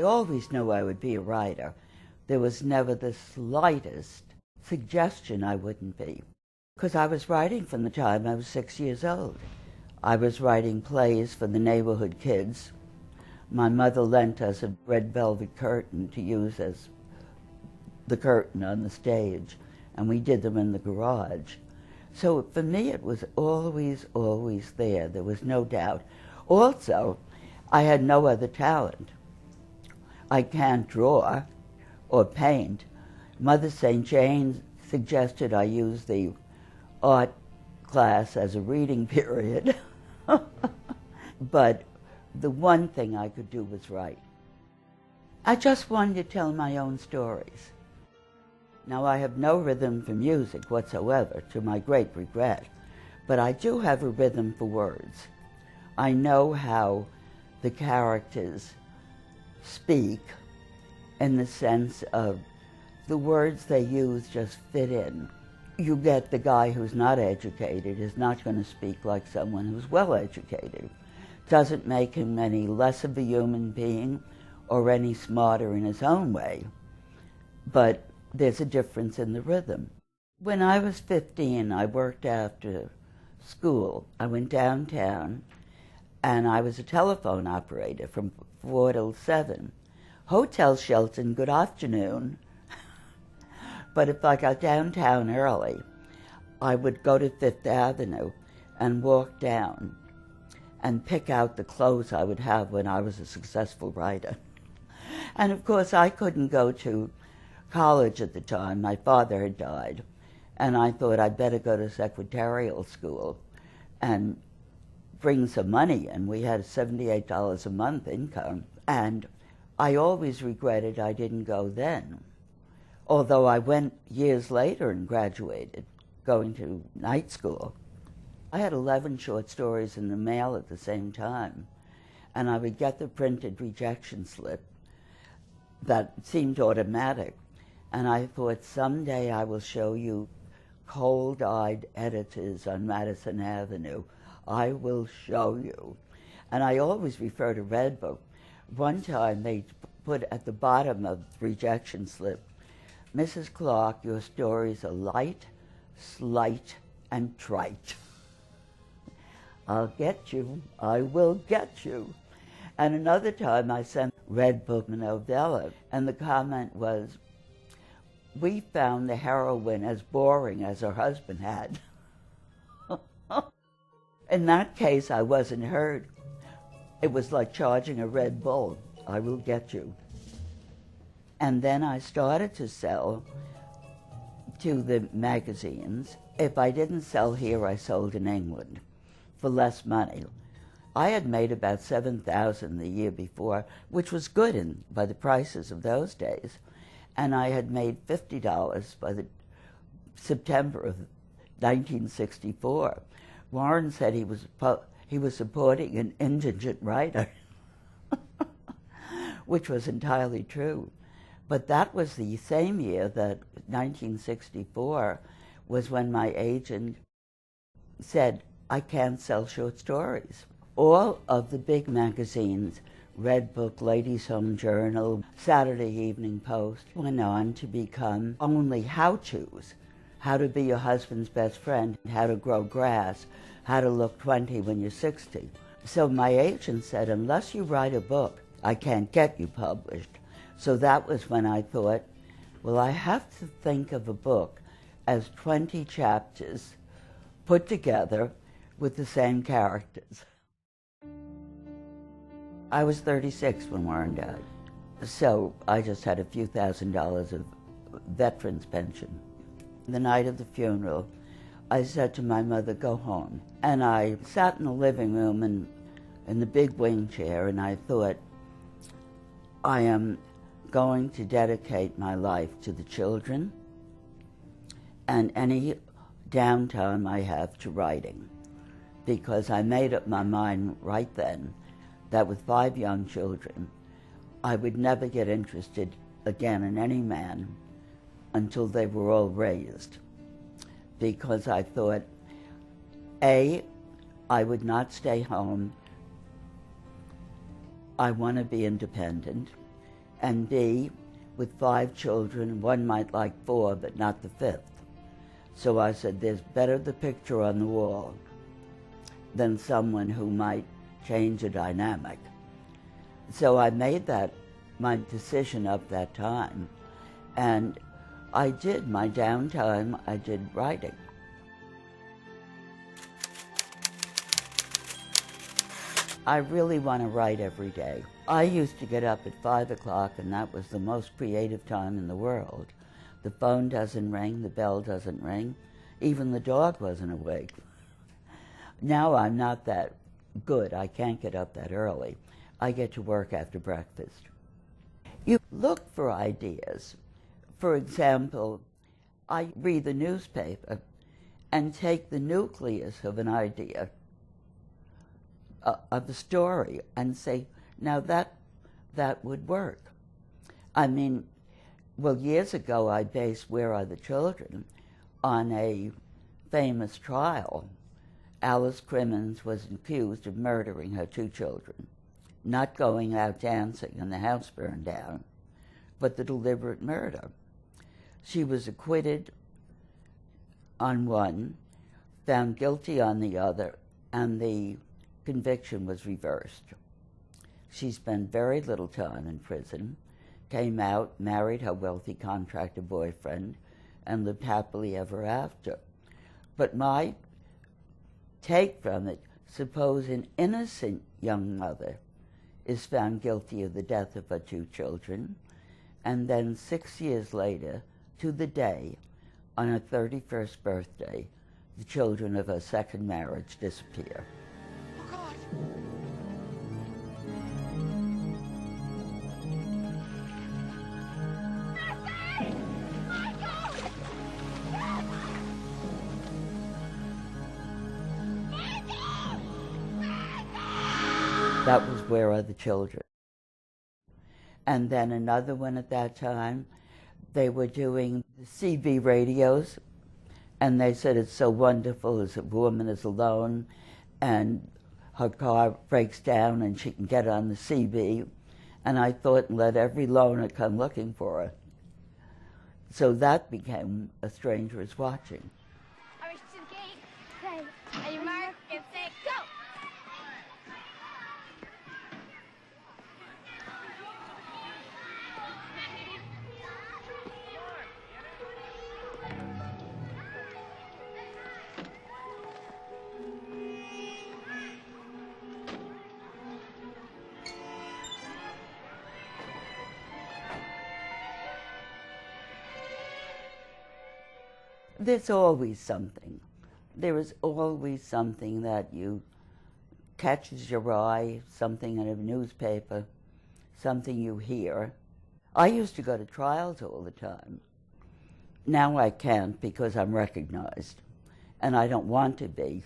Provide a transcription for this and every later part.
always knew I would be a writer. There was never the slightest suggestion I wouldn't be, because I was writing from the time I was 6 years old. I was writing plays for the neighborhood kids. My mother lent us a red velvet curtain to use as the curtain on the stage, and we did them in the garage. So for me, it was always, always there. There was no doubt. Also, I had no other talent. I can't draw or paint. Mother St. Jane suggested I use the art class as a reading period. But the one thing I could do was write. I just wanted to tell my own stories. Now, I have no rhythm for music whatsoever, to my great regret, but I do have a rhythm for words. I know how the characters speak in the sense of the words they use just fit in. You get the guy who's not educated is not going to speak like someone who's well educated. Doesn't make him any less of a human being or any smarter in his own way, but there's a difference in the rhythm. When I was 15, I worked after school. I went downtown, and I was a telephone operator from 4 till 7. Hotel Shelton, good afternoon. But if I got downtown early, I would go to Fifth Avenue and walk down and pick out the clothes I would have when I was a successful writer. And of course, I couldn't go to college at the time. My father had died, and I thought I'd better go to secretarial school and bring some money in. We had $78 a month income, and I always regretted I didn't go then, although I went years later and graduated, going to night school. I had 11 short stories in the mail at the same time, and I would get the printed rejection slip that seemed automatic. And I thought, someday I will show you cold-eyed editors on Madison Avenue. I will show you. And I always refer to Redbook. One time they put at the bottom of the rejection slip, Mrs. Clark, your stories are light, slight, and trite. I'll get you. I will get you. And another time I sent Redbook a novella, and the comment was, we found the heroine as boring as her husband had. In that case, I wasn't heard. It was like charging a Red Bull. I will get you. And then I started to sell to the magazines. If I didn't sell here, I sold in England for less money. I had made about $7,000 the year before, which was good by the prices of those days. And I had made $50 by the September of 1964. Warren said he was supporting an indigent writer, which was entirely true. But that was the same year that 1964 was when my agent said, I can't sell short stories. All of the big magazines, Redbook, Ladies' Home Journal, Saturday Evening Post, went on to become only how-tos. How to be your husband's best friend, how to grow grass, how to look 20 when you're 60. So my agent said, unless you write a book, I can't get you published. So that was when I thought, well, I have to think of a book as 20 chapters put together with the same characters. I was 36 when Warren died, so I just had a few $1,000s of veteran's pension. The night of the funeral, I said to my mother, go home. And I sat in the living room in the big wing chair, and I thought, I am going to dedicate my life to the children and any downtime I have to writing, because I made up my mind right then that with 5 young children, I would never get interested again in any man until they were all raised, because I thought, A, I would not stay home. I want to be independent. and B, with 5 children, one might like 4, but not the 5th. So I said, there's better the picture on the wall than someone who might change a dynamic. So I made that my decision up that time, and I did. My downtime, I did writing. I really want to write every day. I used to get up at 5 o'clock, and that was the most creative time in the world. The phone doesn't ring, the bell doesn't ring, even the dog wasn't awake. Now I'm not that good. I can't get up that early. I get to work after breakfast. You look for ideas. For example, I read the newspaper and take the nucleus of an idea, of a story, and say, now that would work. I mean, well, years ago I based Where Are the Children on a famous trial. Alice Crimmins was accused of murdering her 2 children, not going out dancing and the house burned down, but the deliberate murder. She was acquitted on one, found guilty on the other, and the conviction was reversed. She spent very little time in prison, came out, married her wealthy contractor boyfriend, and lived happily ever after. But my take from it, suppose an innocent young mother is found guilty of the death of her 2 children, and then 6 years later, to the day, on her 31st birthday, the children of her second marriage disappear. Oh, God. That was Where Are the Children? And then another one at that time, they were doing the CB radios, and they said it's so wonderful as a woman is alone and her car breaks down and she can get on the CB. And I thought, let every loner come looking for her. So that became A Stranger Is Watching. All right, to the gate. Okay. On your mark, get set, go! There's always something. There is always something that catches your eye, something in a newspaper, something you hear. I used to go to trials all the time. Now I can't because I'm recognized, and I don't want to be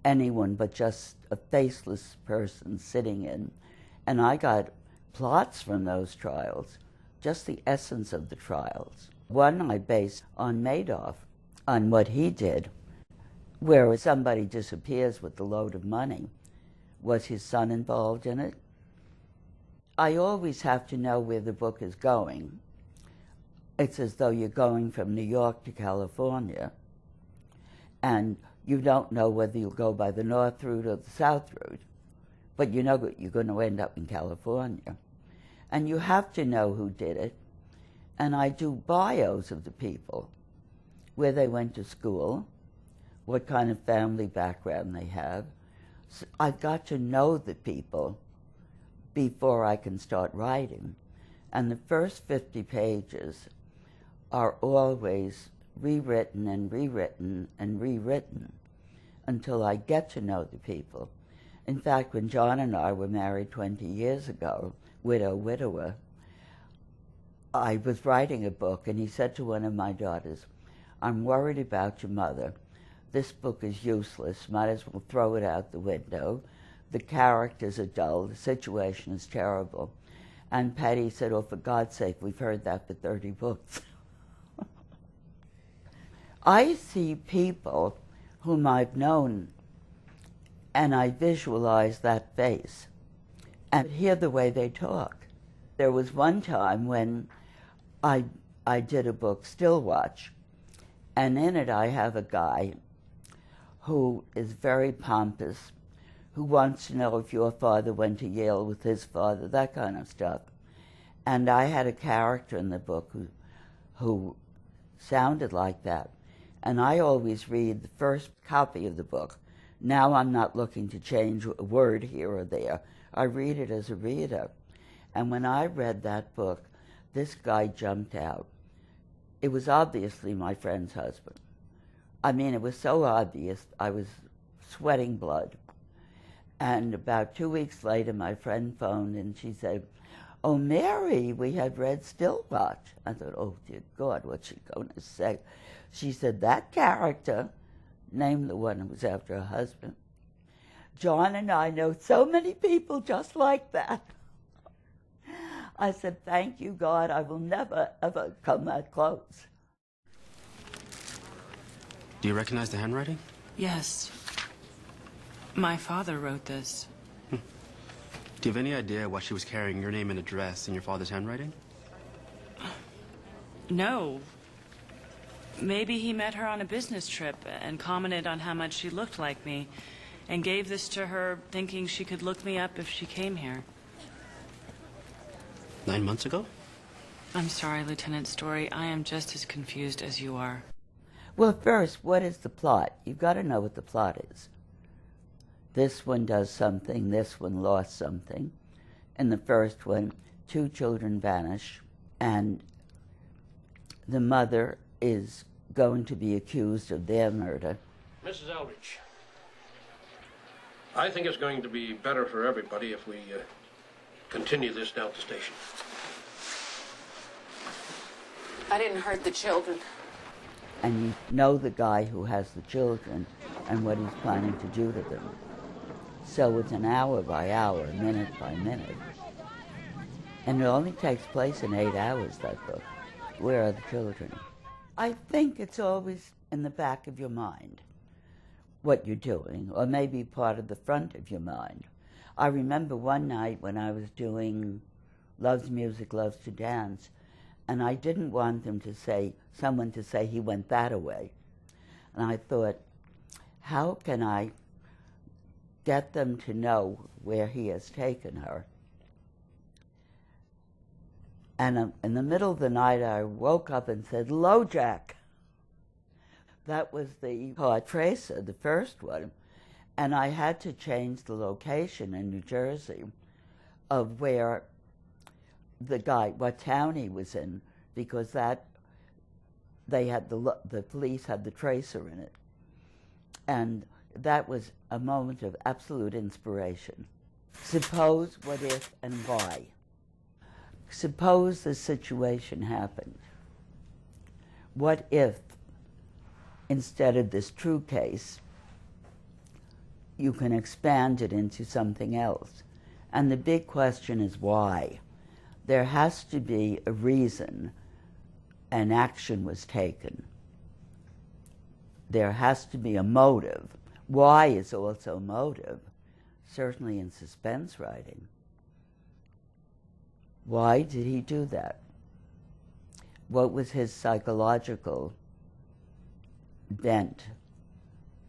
anyone but just a faceless person sitting in. And I got plots from those trials, just the essence of the trials. One I based on Madoff, on what he did, where somebody disappears with a load of money. Was his son involved in it? I always have to know where the book is going. It's as though you're going from New York to California, and you don't know whether you'll go by the north route or the south route, but you know that you're going to end up in California. And you have to know who did it. And I do bios of the people, where they went to school, what kind of family background they have. So I've got to know the people before I can start writing. And the first 50 pages are always rewritten and rewritten and rewritten until I get to know the people. In fact, when John and I were married 20 years ago, widower, I was writing a book, and he said to one of my daughters, I'm worried about your mother. This book is useless. Might as well throw it out the window. The characters are dull. The situation is terrible. And Patty said, oh, for God's sake, we've heard that for 30 books. I see people whom I've known, and I visualize that face and hear the way they talk. There was one time when I did a book, Still Watch, and in it I have a guy who is very pompous, who wants to know if your father went to Yale with his father, that kind of stuff. And I had a character in the book who sounded like that. And I always read the first copy of the book. Now I'm not looking to change a word here or there. I read it as a reader. And when I read that book, this guy jumped out. It was obviously my friend's husband. I mean, it was so obvious, I was sweating blood. And about 2 weeks later, my friend phoned and she said, "Oh, Mary, we had read Still Watch." I thought, oh, dear God, what's she going to say? She said, "That character," named the one who was after her husband, "John and I know so many people just like that." I said, "Thank you, God, I will never, ever come that close." Do you recognize the handwriting? Yes. My father wrote this. Do you have any idea why she was carrying your name and address in your father's handwriting? No. Maybe he met her on a business trip and commented on how much she looked like me and gave this to her thinking she could look me up if she came here. 9 months ago? I'm sorry, Lieutenant Story. I am just as confused as you are. Well, first, what is the plot? You've got to know what the plot is. This one does something, this one lost something. In the first one, 2 children vanish, and the mother is going to be accused of their murder. Mrs. Eldridge, I think it's going to be better for everybody if we continue this down at the station. I didn't hurt the children. And you know the guy who has the children and what he's planning to do to them. So it's an hour by hour, minute by minute. And it only takes place in 8 hours, that book. Where are the children? I think it's always in the back of your mind what you're doing, or maybe part of the front of your mind. I remember one night when I was doing Loves Music, Loves to Dance, and I didn't want someone to say he went that-a-way. And I thought, how can I get them to know where he has taken her? And in the middle of the night, I woke up and said, "LoJack." That was the part Theresa, the first one. And I had to change the location in New Jersey of where the guy, what town he was in, because they had the police had the tracer in it. And that was a moment of absolute inspiration. Suppose, what if, and why. Suppose the situation happened. What if, instead of this true case, you can expand it into something else? And the big question is why. There has to be a reason an action was taken. There has to be a motive. Why is also motive, certainly in suspense writing. Why did he do that? What was his psychological bent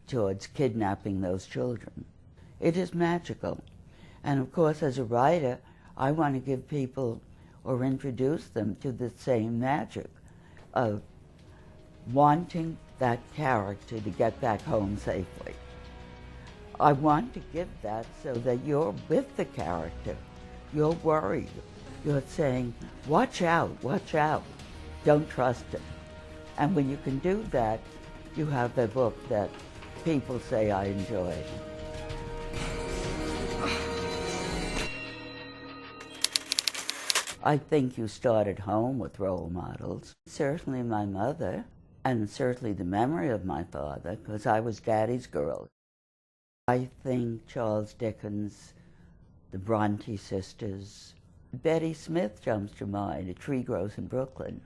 towards kidnapping those children? It is magical. And of course, as a writer, I want to give people or introduce them to the same magic of wanting that character to get back home safely. I want to give that so that you're with the character. You're worried. You're saying, watch out, don't trust him. And when you can do that, you have a book that people say I enjoy. I think you start at home with role models. Certainly my mother, and certainly the memory of my father, because I was Daddy's girl. I think Charles Dickens, the Bronte sisters, Betty Smith jumps to mind, A Tree Grows in Brooklyn.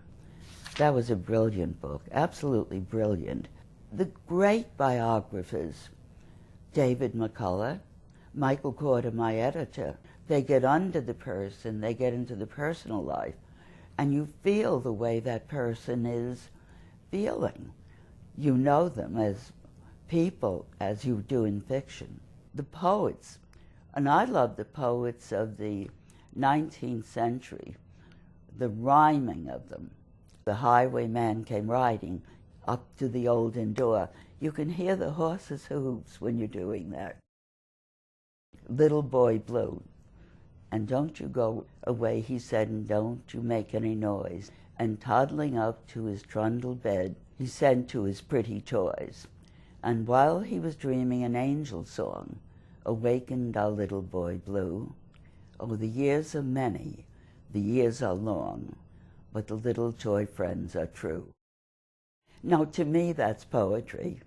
That was a brilliant book, absolutely brilliant. The great biographers, David McCullough, Michael Corder, my editor, They get under the person, they get into the personal life, and you feel the way that person is feeling. You know them as people as you do in fiction. The poets, and I love the poets of the 19th century, the rhyming of them. The highwayman came riding up to the old inn door. You can hear the horses' hooves when you're doing that. Little boy blue, and don't you go away, he said, and don't you make any noise. And toddling up to his trundle bed, he said to his pretty toys. And while he was dreaming an angel song, awakened our little boy blue. Oh, the years are many, the years are long, but the little toy friends are true. Now, to me, that's poetry.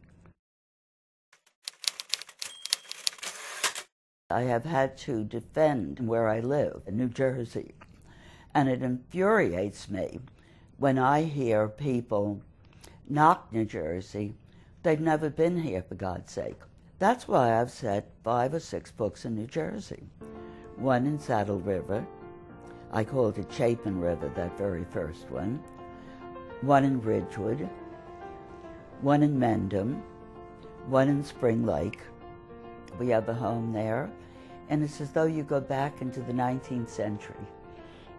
I have had to defend where I live, in New Jersey, and it infuriates me when I hear people knock New Jersey. They've never been here, for God's sake. That's why I've set 5 or 6 books in New Jersey. One in Saddle River. I called it Chapin River, that very first one. One in Ridgewood. One in Mendham. One in Spring Lake. We have a home there. And it's as though you go back into the 19th century.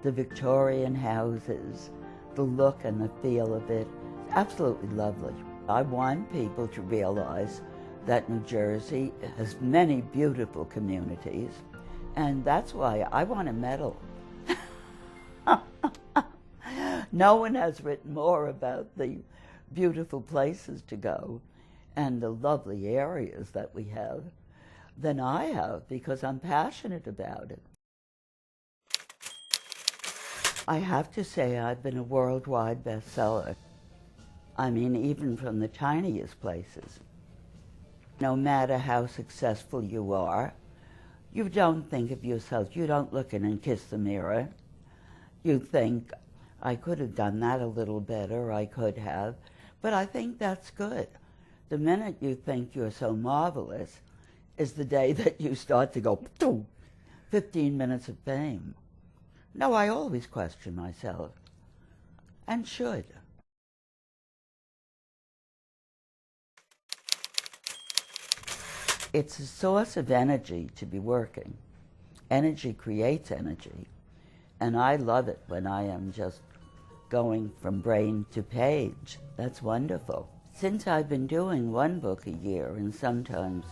The Victorian houses, the look and the feel of it, absolutely lovely. I want people to realize that New Jersey has many beautiful communities, and that's why I want a medal. No one has written more about the beautiful places to go and the lovely areas that we have than I have, because I'm passionate about it. I have to say I've been a worldwide bestseller. I mean, even from the tiniest places. No matter how successful you are, you don't think of yourself, you don't look in and kiss the mirror. You think, I could have done that a little better, I could have, but I think that's good. The minute you think you're so marvelous is the day that you start to go, 15 minutes of fame. No, I always question myself, and should. It's a source of energy to be working. Energy creates energy, and I love it when I am just going from brain to page. That's wonderful. Since I've been doing 1 book a year, and sometimes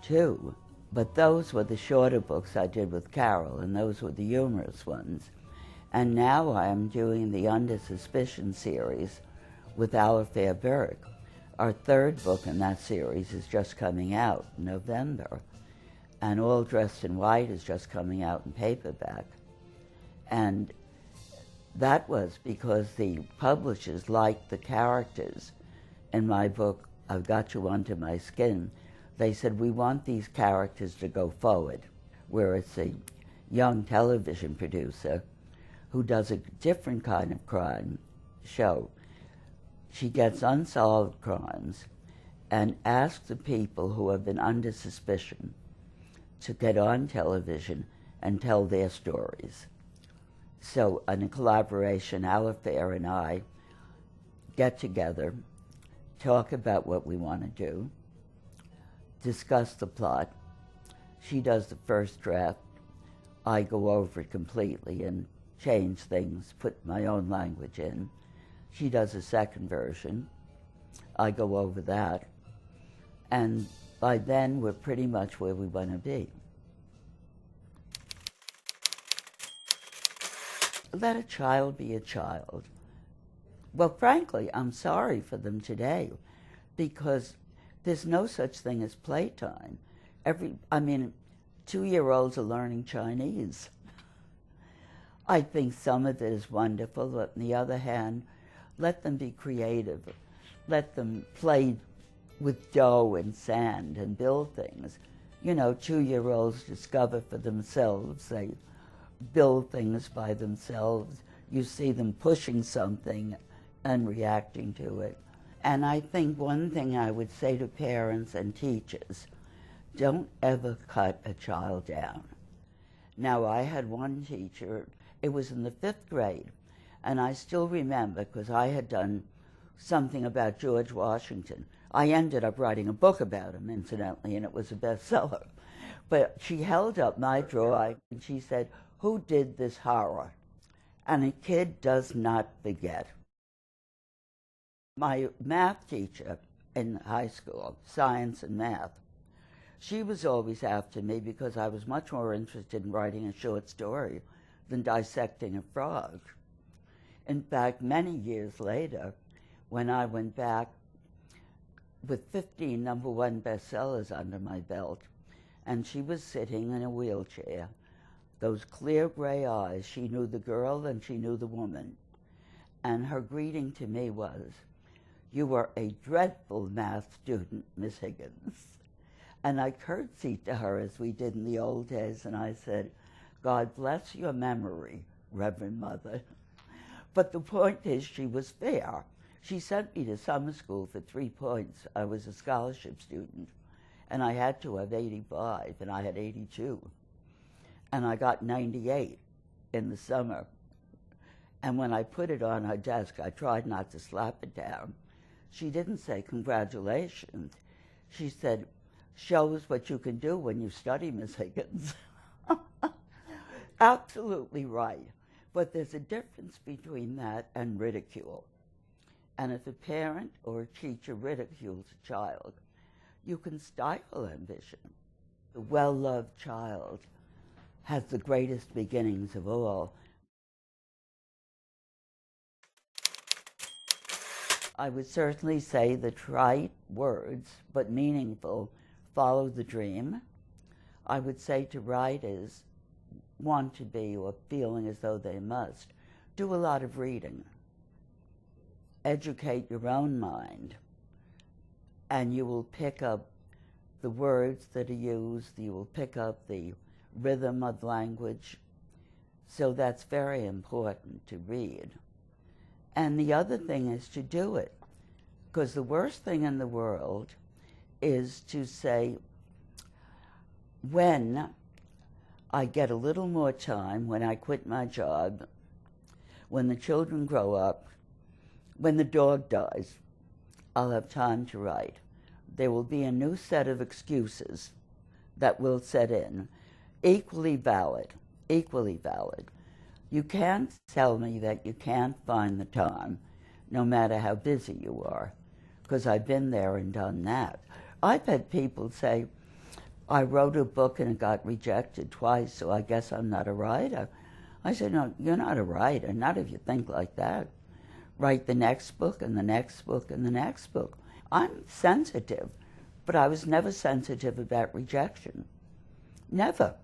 2, but those were the shorter books I did with Carol, and those were the humorous ones. And now I am doing the Under Suspicion series with Alistair Burke. Our 3rd book in that series is just coming out in November, and All Dressed in White is just coming out in paperback. And that was because the publishers liked the characters in my book, I've Got You Under My Skin. They said, we want these characters to go forward, where it's a young television producer who does a different kind of crime show. She gets unsolved crimes and asks the people who have been under suspicion to get on television and tell their stories. So in a collaboration, Alistair and I get together, talk about what we want to do, discuss the plot. She does the first draft. I go over it completely and change things, put my own language in. She does a second version. I go over that. And by then, we're pretty much where we want to be. Let a child be a child. Well, frankly, I'm sorry for them today, because there's no such thing as playtime. 2-year-olds are learning Chinese. I think some of it is wonderful, but on the other hand, let them be creative. Let them play with dough and sand and build things. 2-year-olds discover for themselves. They build things by themselves. You see them pushing something and reacting to it. And I think one thing I would say to parents and teachers, don't ever cut a child down. Now, I had one teacher, it was in the 5th grade, and I still remember because I had done something about George Washington. I ended up writing a book about him, incidentally, and it was a bestseller. But she held up my drawing and she said, "Who did this horror?" And a kid does not forget. My math teacher in high school, science and math, she was always after me because I was much more interested in writing a short story than dissecting a frog. In fact, many years later, when I went back with 15 #1 bestsellers under my belt, and she was sitting in a wheelchair, those clear gray eyes, she knew the girl and she knew the woman. And her greeting to me was, "You are a dreadful math student, Miss Higgins." And I curtsied to her as we did in the old days, and I said, "God bless your memory, Reverend Mother." But the point is, she was fair. She sent me to summer school for 3 points. I was a scholarship student, and I had to have 85, and I had 82. And I got 98 in the summer. And when I put it on her desk, I tried not to slap it down. She didn't say, "Congratulations." She said, "Shows what you can do when you study, Miss Higgins." Absolutely right. But there's a difference between that and ridicule. And if a parent or a teacher ridicules a child, you can stifle ambition. The well-loved child has the greatest beginnings of all. I would certainly say the trite words, but meaningful, follow the dream. I would say to writers, want to be or feeling as though they must, do a lot of reading. Educate your own mind, and you will pick up the words that are used, you will pick up the rhythm of language. So that's very important to read. And the other thing is to do it, because the worst thing in the world is to say, when I get a little more time, when I quit my job, when the children grow up, when the dog dies, I'll have time to write. There will be a new set of excuses that will set in, equally valid, equally valid. You can't tell me that you can't find the time, no matter how busy you are, because I've been there and done that. I've had people say, "I wrote a book and it got rejected twice, so I guess I'm not a writer." I said, "No, you're not a writer, not if you think like that. Write the next book and the next book and the next book." I'm sensitive, but I was never sensitive about rejection. Never.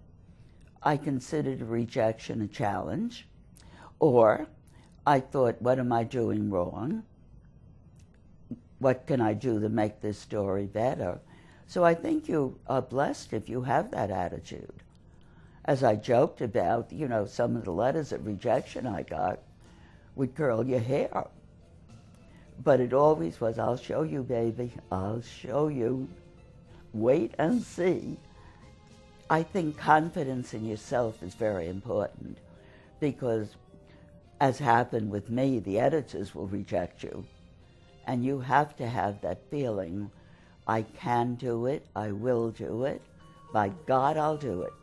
I considered a rejection a challenge, or I thought, what am I doing wrong? What can I do to make this story better? So I think you are blessed if you have that attitude. As I joked about, some of the letters of rejection I got would curl your hair. But it always was, "I'll show you, baby, I'll show you. Wait and see." I think confidence in yourself is very important, because, as happened with me, the editors will reject you. And you have to have that feeling, I can do it, I will do it, by God, I'll do it.